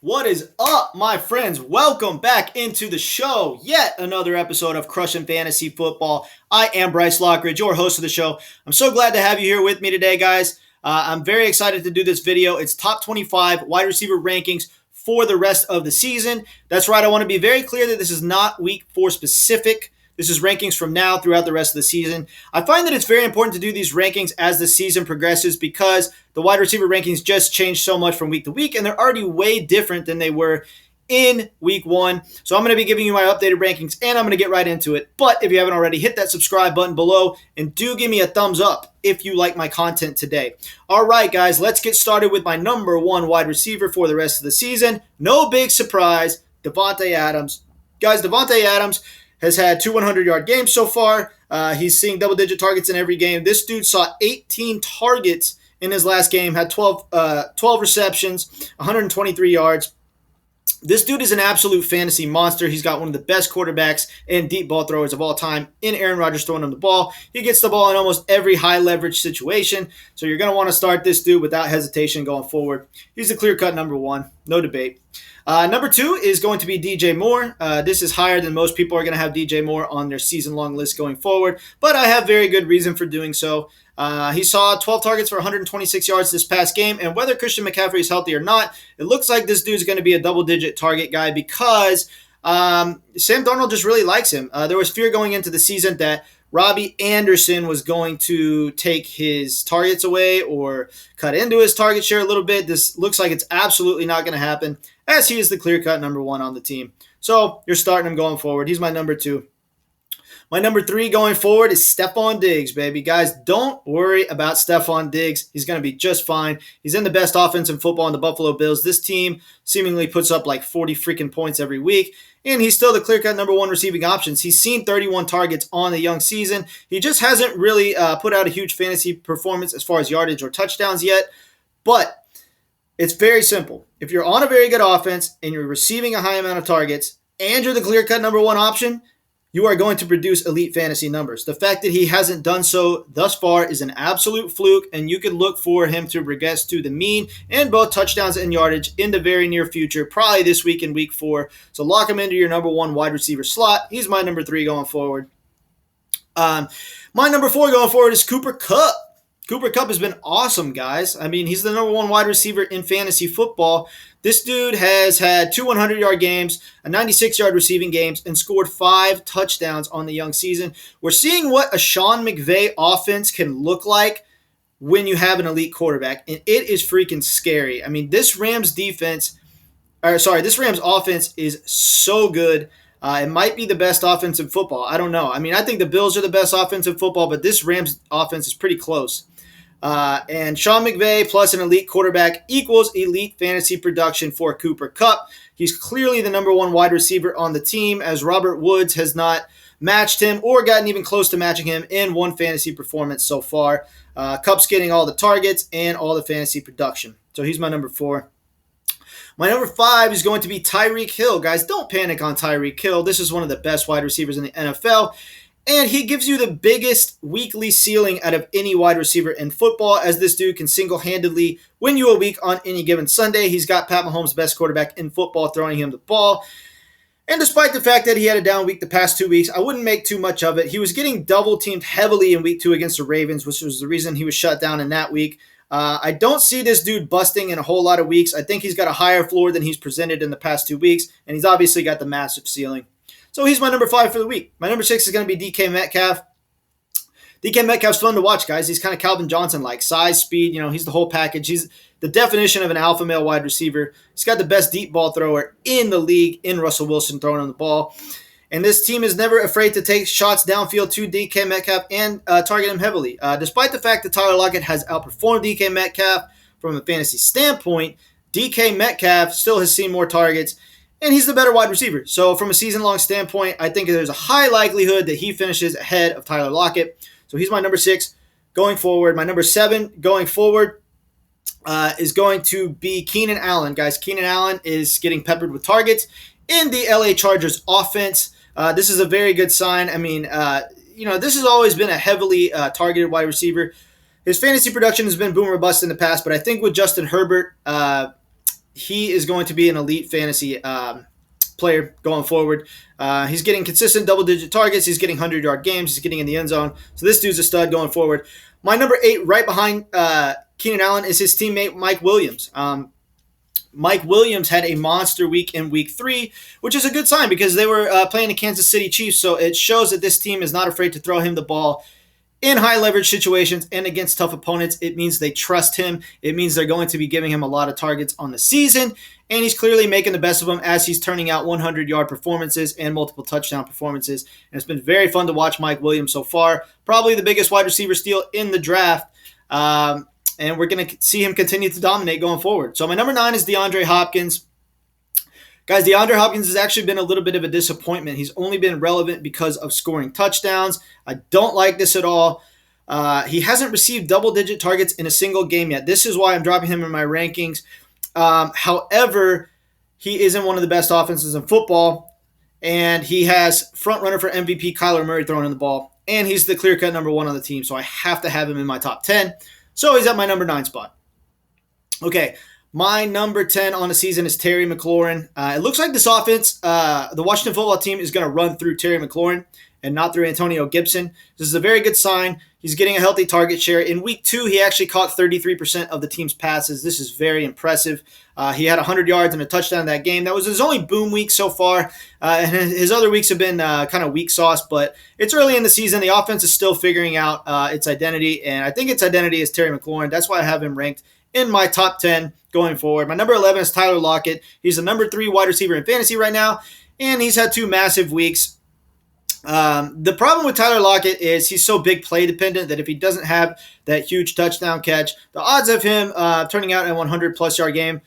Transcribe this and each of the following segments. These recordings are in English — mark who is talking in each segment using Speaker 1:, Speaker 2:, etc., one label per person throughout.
Speaker 1: What is up, my friends? Welcome back into the show. Yet another episode of Crushing Fantasy Football. I am Bryce Lockridge, your host of the show. I'm so glad to have you here with me today, guys. I'm very excited to do this video. It's top 25 wide receiver rankings for the rest of the season. That's right. I want to be very clear that this is not week 4 specific. This is rankings from now throughout the rest of the season. I find that it's very important to do these rankings as the season progresses because the wide receiver rankings just change so much from week to week, and they're already way different than they were in week 1. So I'm going to be giving you my updated rankings, and I'm going to get right into it. But if you haven't already, hit that subscribe button below, and do give me a thumbs up if you like my content today. All right, guys, let's get started with my number 1 wide receiver for the rest of the season. No big surprise, Davante Adams. Guys, Davante Adams has had 2 100-yard games so far. He's seeing double-digit targets in every game. This dude saw 18 targets in his last game, had 12 receptions, 123 yards. This dude is an absolute fantasy monster. He's got one of the best quarterbacks and deep ball throwers of all time in Aaron Rodgers throwing him the ball. He gets the ball in almost every high-leverage situation, so you're going to want to start this dude without hesitation going forward. He's the clear-cut number 1, no debate. Number 2 is going to be DJ Moore. This is higher than most people are going to have DJ Moore on their season-long list going forward, but I have very good reason for doing so. He saw 12 targets for 126 yards this past game, and whether Christian McCaffrey is healthy or not, it looks like this dude's going to be a double-digit target guy because Sam Darnold just really likes him. There was fear going into the season that Robbie Anderson was going to take his targets away or cut into his target share a little bit. This looks like it's absolutely not going to happen, as he is the clear-cut number 1 on the team. So you're starting him going forward. He's my number 2. My number 3 going forward is Steffon Diggs, baby. Guys, don't worry about Steffon Diggs. He's going to be just fine. He's in the best offense in football in the Buffalo Bills. This team seemingly puts up like 40 freaking points every week, and he's still the clear-cut number 1 receiving options. He's seen 31 targets on the young season. He just hasn't really put out a huge fantasy performance as far as yardage or touchdowns yet, but it's very simple. If you're on a very good offense and you're receiving a high amount of targets and you're the clear-cut number 1 option, you are going to produce elite fantasy numbers. The fact that he hasn't done so thus far is an absolute fluke, and you could look for him to regress to the mean in both touchdowns and yardage in the very near future, probably this week in week 4. So lock him into your number 1 wide receiver slot. He's my number 3 going forward. My number 4 going forward is Cooper Kupp. Cooper Kupp has been awesome, guys. I mean, he's the number 1 wide receiver in fantasy football. This dude has had 2 100-yard games, a 96-yard receiving games, and scored 5 touchdowns on the young season. We're seeing what a Sean McVay offense can look like when you have an elite quarterback, and it is freaking scary. I mean, this Rams offense is so good. It might be the best offense in football. I don't know. I mean, I think the Bills are the best offense in football, but this Rams offense is pretty close. And Sean McVay plus an elite quarterback equals elite fantasy production for Cooper Kupp. He's clearly the number 1 wide receiver on the team, as Robert Woods has not matched him or gotten even close to matching him in one fantasy performance so far. Kupp's getting all the targets and all the fantasy production. So he's my number 4. My number 5 is going to be Tyreek Hill. Guys, don't panic on Tyreek Hill. This is one of the best wide receivers in the NFL. And he gives you the biggest weekly ceiling out of any wide receiver in football, as this dude can single-handedly win you a week on any given Sunday. He's got Pat Mahomes' best quarterback in football throwing him the ball. And despite the fact that he had a down week the past 2 weeks, I wouldn't make too much of it. He was getting double-teamed heavily in week 2 against the Ravens, which was the reason he was shut down in that week. I don't see this dude busting in a whole lot of weeks. I think he's got a higher floor than he's presented in the past 2 weeks, and he's obviously got the massive ceiling. So he's my number 5 for the week. My number 6 is going to be DK Metcalf. DK Metcalf's fun to watch, guys. He's kind of Calvin Johnson-like. Size, speed, he's the whole package. He's the definition of an alpha male wide receiver. He's got the best deep ball thrower in the league in Russell Wilson throwing on the ball. And this team is never afraid to take shots downfield to DK Metcalf and target him heavily. Despite the fact that Tyler Lockett has outperformed DK Metcalf from a fantasy standpoint, DK Metcalf still has seen more targets, and he's the better wide receiver. So from a season-long standpoint, I think there's a high likelihood that he finishes ahead of Tyler Lockett. So he's my number 6 going forward. My number 7 going forward is going to be Keenan Allen. Guys, Keenan Allen is getting peppered with targets in the LA Chargers offense. This is a very good sign. I mean, this has always been a heavily targeted wide receiver. His fantasy production has been boom or bust in the past, but I think with Justin Herbert, he is going to be an elite fantasy player going forward. He's getting consistent double-digit targets. He's getting 100-yard games. He's getting in the end zone. So this dude's a stud going forward. My number 8, right behind Keenan Allen, is his teammate Mike Williams. Mike Williams had a monster week in week 3, which is a good sign because they were playing the Kansas City Chiefs. So it shows that this team is not afraid to throw him the ball in high leverage situations and against tough opponents. It means they trust him. It means they're going to be giving him a lot of targets on the season. And he's clearly making the best of them as he's turning out 100-yard performances and multiple touchdown performances. And it's been very fun to watch Mike Williams so far. Probably the biggest wide receiver steal in the draft. And we're going to see him continue to dominate going forward. So my number 9 is DeAndre Hopkins. Guys, DeAndre Hopkins has actually been a little bit of a disappointment. He's only been relevant because of scoring touchdowns. I don't like this at all. He hasn't received double-digit targets in a single game yet. This is why I'm dropping him in my rankings. However, he isn't one of the best offenses in football, and he has front-runner for MVP Kyler Murray throwing in the ball, and he's the clear-cut number 1 on the team, so I have to have him in my top 10. So he's at my number 9 spot. Okay. My number 10 on the season is Terry McLaurin. It looks like this offense, the Washington football team, is going to run through Terry McLaurin and not through Antonio Gibson. This is a very good sign. He's getting a healthy target share. In week 2, he actually caught 33% of the team's passes. This is very impressive. He had 100 yards and a touchdown in that game. That was his only boom week so far. And his other weeks have been kind of weak sauce, but it's early in the season. The offense is still figuring out its identity, and I think its identity is Terry McLaurin. That's why I have him ranked in my top 10 going forward. My number 11 is Tyler Lockett. He's the number 3 wide receiver in fantasy right now, and he's had 2 massive weeks. The problem with Tyler Lockett is he's so big play dependent that if he doesn't have that huge touchdown catch, the odds of him turning out a 100-plus yard game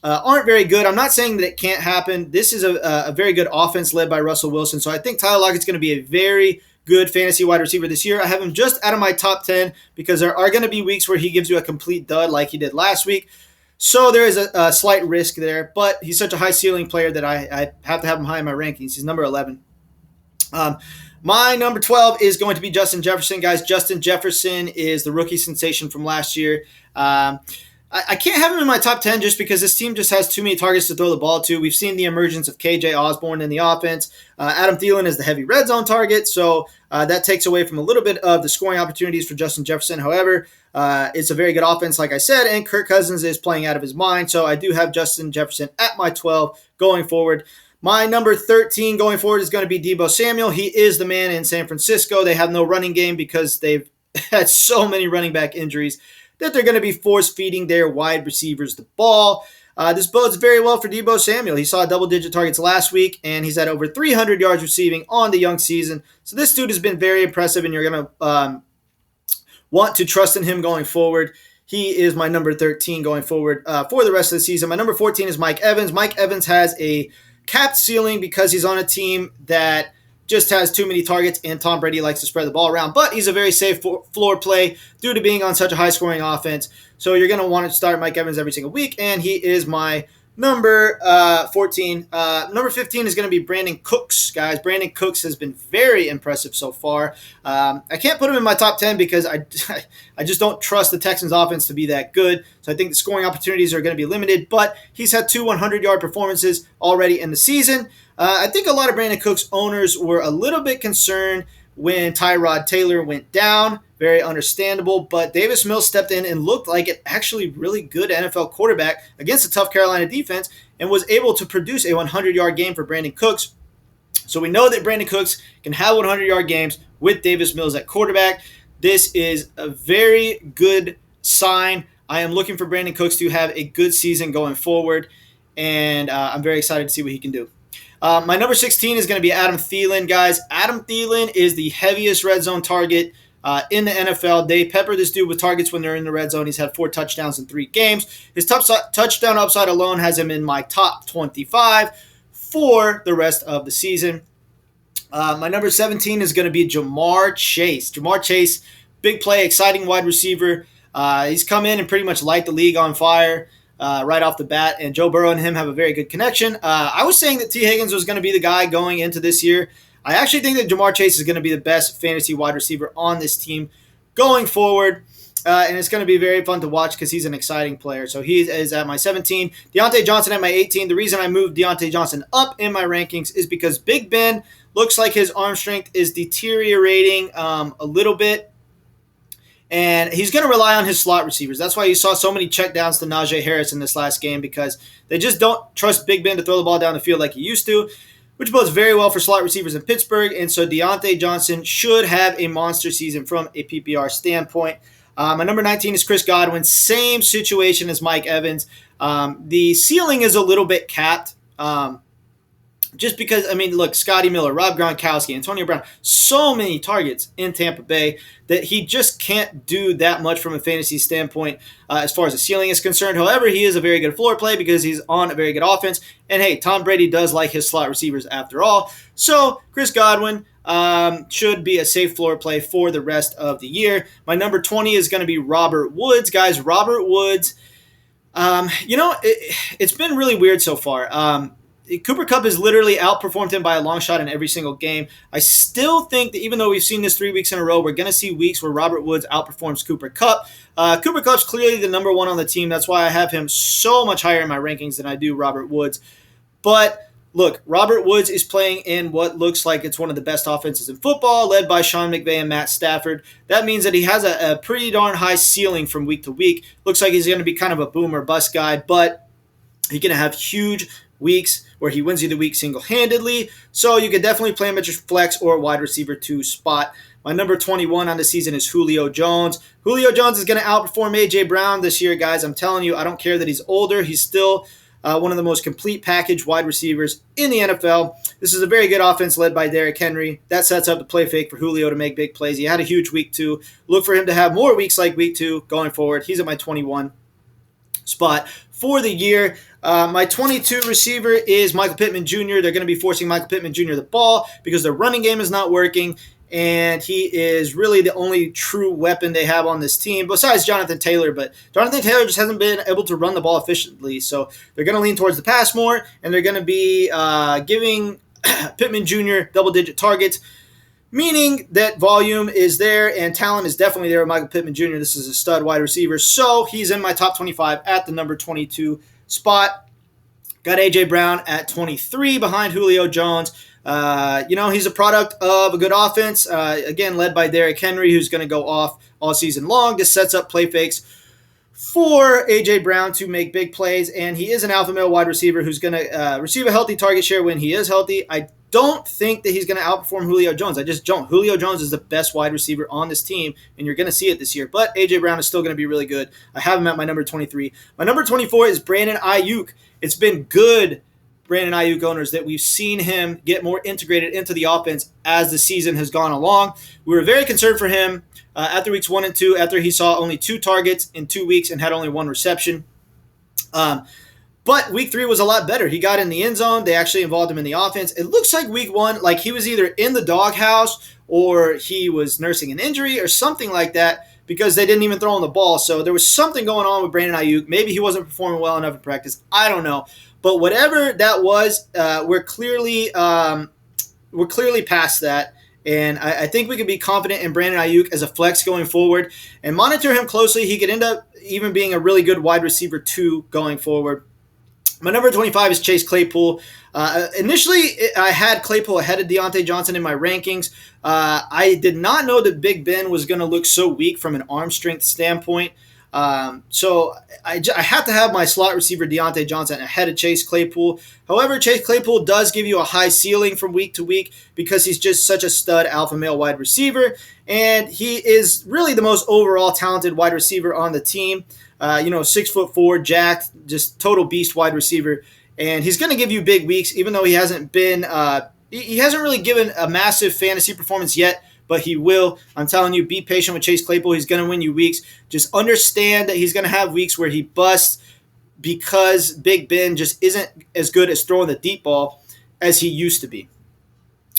Speaker 1: aren't very good. I'm not saying that it can't happen. This is a very good offense led by Russell Wilson, so I think Tyler Lockett's going to be a very good fantasy wide receiver this year. I have him just out of my top 10 because there are going to be weeks where he gives you a complete dud like he did last week. So there is a slight risk there, but he's such a high ceiling player that I have to have him high in my rankings. He's number 11. My number 12 is going to be Justin Jefferson. Guys, Justin Jefferson is the rookie sensation from last year. I can't have him in my top 10 just because this team just has too many targets to throw the ball to. We've seen the emergence of KJ Osborne in the offense. Adam Theilen is the heavy red zone target, so that takes away from a little bit of the scoring opportunities for Justin Jefferson. However, it's a very good offense, like I said, and Kirk Cousins is playing out of his mind, so I do have Justin Jefferson at my 12 going forward. My number 13 going forward is going to be Deebo Samuel. He is the man in San Francisco. They have no running game because they've had so many running back injuries that they're going to be force-feeding their wide receivers the ball. This bodes very well for Deebo Samuel. He saw double-digit targets last week, and he's had over 300 yards receiving on the young season. So this dude has been very impressive, and you're going to want to trust in him going forward. He is my number 13 going forward for the rest of the season. My number 14 is Mike Evans. Mike Evans has a capped ceiling because he's on a team that just has too many targets, and Tom Brady likes to spread the ball around. But he's a very safe floor play due to being on such a high-scoring offense. So you're going to want to start Mike Evans every single week, and he is my number 14. Number 15 is going to be Brandin Cooks, guys. Brandin Cooks has been very impressive so far. I can't put him in my top 10 because I just don't trust the Texans' offense to be that good. So I think the scoring opportunities are going to be limited, but he's had 2 100-yard performances already in the season. I think a lot of Brandin Cooks owners were a little bit concerned when Tyrod Taylor went down. Very understandable, but Davis Mills stepped in and looked like an actually really good NFL quarterback against a tough Carolina defense and was able to produce a 100-yard game for Brandin Cooks. So we know that Brandin Cooks can have 100-yard games with Davis Mills at quarterback. This is a very good sign. I am looking for Brandin Cooks to have a good season going forward, and I'm very excited to see what he can do. My number 16 is going to be Adam Thielen, guys. Adam Thielen is the heaviest red zone target in the NFL. They pepper this dude with targets when they're in the red zone. He's had 4 touchdowns in 3 games. His touchdown upside alone has him in my top 25 for the rest of the season. My number 17 is going to be Jamaar Chase. Jamaar Chase, big play, exciting wide receiver. He's come in and pretty much light the league on fire right off the bat, and Joe Burrow and him have a very good connection. I was saying that T. Higgins was going to be the guy going into this year. I actually think that Jamaar Chase is going to be the best fantasy wide receiver on this team going forward. and it's going to be very fun to watch because he's an exciting player. So he is at my 17. Dionte Johnson at my 18. The reason I moved Dionte Johnson up in my rankings is because Big Ben looks like his arm strength is deteriorating a little bit. And he's going to rely on his slot receivers. That's why you saw so many checkdowns to Najee Harris in this last game, because they just don't trust Big Ben to throw the ball down the field like he used to, which bodes very well for slot receivers in Pittsburgh. And so Dionte Johnson should have a monster season from a PPR standpoint. My number 19 is Chris Godwin. Same situation as Mike Evans. The ceiling is a little bit capped. Just because, I mean, look, Scotty Miller, Rob Gronkowski, Antonio Brown, so many targets in Tampa Bay that he just can't do that much from a fantasy standpoint as far as the ceiling is concerned. However, he is a very good floor play because he's on a very good offense. And, hey, Tom Brady does like his slot receivers after all. So, Chris Godwin should be a safe floor play for the rest of the year. My number 20 is going to be Robert Woods. Guys, Robert Woods, it's been really weird so far. Cooper Kupp has literally outperformed him by a long shot in every single game. I still think that even though we've seen this 3 weeks in a row, we're going to see weeks where Robert Woods outperforms Cooper Kupp. Cooper Kupp's clearly the number one on the team. That's why I have him so much higher in my rankings than I do Robert Woods. But look, Robert Woods is playing in what looks like it's one of the best offenses in football, led by Sean McVay and Matt Stafford. That means that he has a pretty darn high ceiling from week to week. Looks like he's going to be kind of a boom or bust guy, but he's going to have huge weeks where he wins you the week single-handedly. So you could definitely play him at your flex or wide receiver 2 spot. My number 21 on the season is Julio Jones. Julio Jones is going to outperform A.J. Brown this year, guys. I'm telling you, I don't care that he's older. He's still one of the most complete package wide receivers in the NFL. This is a very good offense led by Derrick Henry. That sets up the play fake for Julio to make big plays. He had a huge week 2. Look for him to have more weeks like week 2 going forward. He's at my 21 spot for the year. My 22 receiver is Micheal Pittman Jr. They're going to be forcing Micheal Pittman Jr. the ball because their running game is not working, and he is really the only true weapon they have on this team besides Jonathan Taylor. But Jonathan Taylor just hasn't been able to run the ball efficiently, so they're going to lean towards the pass more, and they're going to be giving Pittman Jr. double-digit targets, meaning that volume is there and talent is definitely there with Micheal Pittman Jr. This is a stud wide receiver, so he's in my top 25 at the number 22 spot. Got A.J. Brown at 23 behind Julio Jones. He's a product of a good offense, again, led by Derrick Henry, who's going to go off all season long. This sets up play fakes for A.J. Brown to make big plays, and he is an alpha male wide receiver who's going to receive a healthy target share when he is healthy. I don't think that he's going to outperform Julio Jones. I just don't. Julio Jones is the best wide receiver on this team, and you're going to see it this year. But A.J. Brown is still going to be really good. I have him at my number 23. My number 24 is Brandin Aiyuk. It's been good, Brandin Aiyuk owners, that we've seen him get more integrated into the offense as the season has gone along. We were very concerned for him after weeks 1 and 2, after he saw only 2 targets in 2 weeks and had only 1 reception. But week 3 was a lot better. He got in the end zone. They actually involved him in the offense. It looks like week 1, like he was either in the doghouse or he was nursing an injury or something like that because they didn't even throw him the ball. So there was something going on with Brandin Aiyuk. Maybe he wasn't performing well enough in practice. I don't know. But whatever that was, we're clearly past that. And I think we can be confident in Brandin Aiyuk as a flex going forward and monitor him closely. He could end up even being a really good wide receiver 2 going forward. My number 25 is Chase Claypool. Initially, I had Claypool ahead of Dionte Johnson in my rankings. I did not know that Big Ben was going to look so weak from an arm strength standpoint. So I have to have my slot receiver Dionte Johnson ahead of Chase Claypool. However, Chase Claypool does give you a high ceiling from week to week because he's just such a stud alpha male wide receiver, and he is really the most overall talented wide receiver on the team. 6'4", jacked, just total beast wide receiver, and he's going to give you big weeks, even though he hasn't been he hasn't really given a massive fantasy performance yet. But he will. I'm telling you, be patient with Chase Claypool. He's going to win you weeks. Just understand that he's going to have weeks where he busts because Big Ben just isn't as good as throwing the deep ball as he used to be.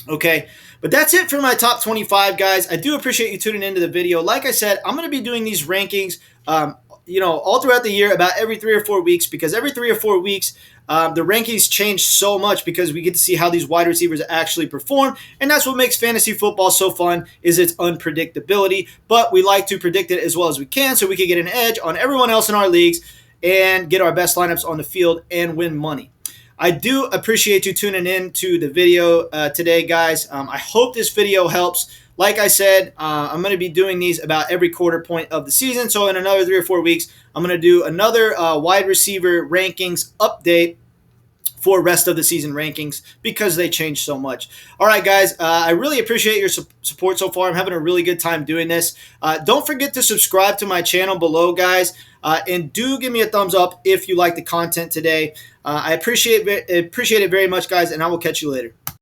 Speaker 1: Okay, but that's it for my top 25, guys. I do appreciate you tuning into the video. Like I said, I'm going to be doing these rankings all throughout the year, about every 3 or 4 weeks, because every 3 or 4 weeks, the rankings change so much because we get to see how these wide receivers actually perform, and that's what makes fantasy football so fun is its unpredictability. But we like to predict it as well as we can so we can get an edge on everyone else in our leagues and get our best lineups on the field and win money. I do appreciate you tuning in to the video today, guys. I hope this video helps. Like I said, I'm going to be doing these about every quarter point of the season. So in another 3 or 4 weeks, I'm going to do another wide receiver rankings update for rest of the season rankings because they change so much. All right, guys, I really appreciate your support so far. I'm having a really good time doing this. Don't forget to subscribe to my channel below, guys, and do give me a thumbs up if you like the content today. I appreciate it very much, guys, and I will catch you later.